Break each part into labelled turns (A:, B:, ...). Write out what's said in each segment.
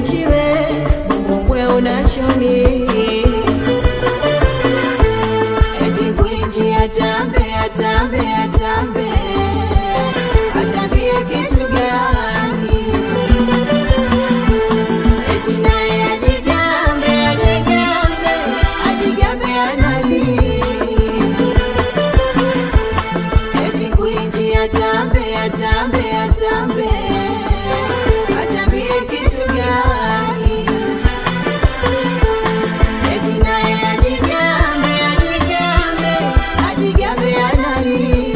A: Gwinjiwe mungwe unashoni eti Gwinji atambe atambie kitu gani eti naye ajigambe anani eti Gwinji atambe atambie kitu gani eti naye ajigambe anani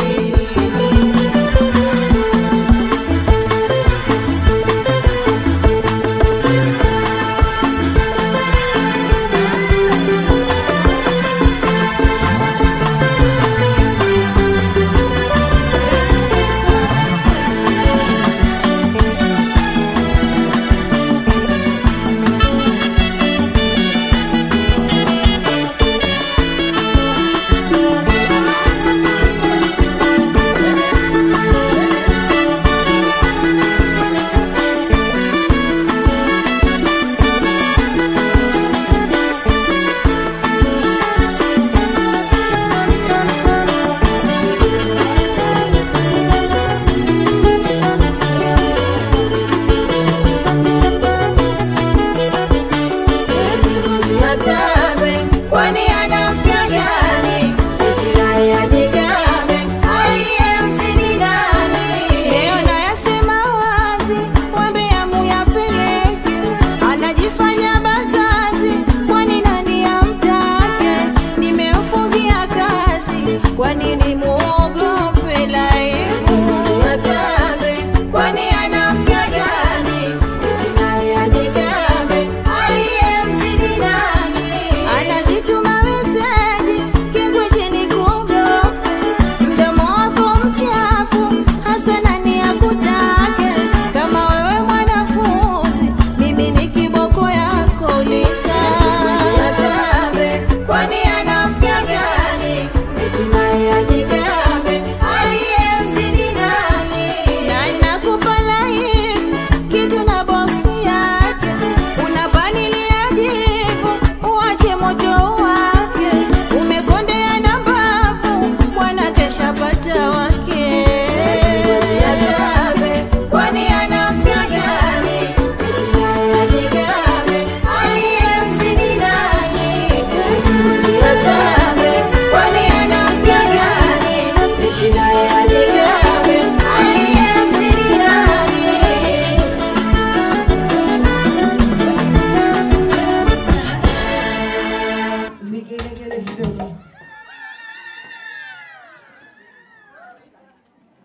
A: kwani anampia gani eti naye ajigambe aliyemzidi nani leo nayasema wazi wambea muyapeleke anajifanya bazazi kwani nani amtake nimeufungia kazi kwani ni muogope laifu kwani anampia gani eti naye ajigambe aliyemzidi nani anazituma meseji Kigwiji ni kuogope mdomo wako mchafu hasa nani akutake kama wewe mwanafunzi mimi ni kiboko yako uliza kwani anampia gani eti naye ajigambe aliyemzidi nani na nakupa live kitu na boksi yake unabanilia jivu uache moto wake umekondea na mbavu mwana kesha pata wake kwani anampia gani eti naye ajigambe aliyemzidi nani kwani anampia gani eti naye ajigambe aliyemzidi nani vigelegele kidogo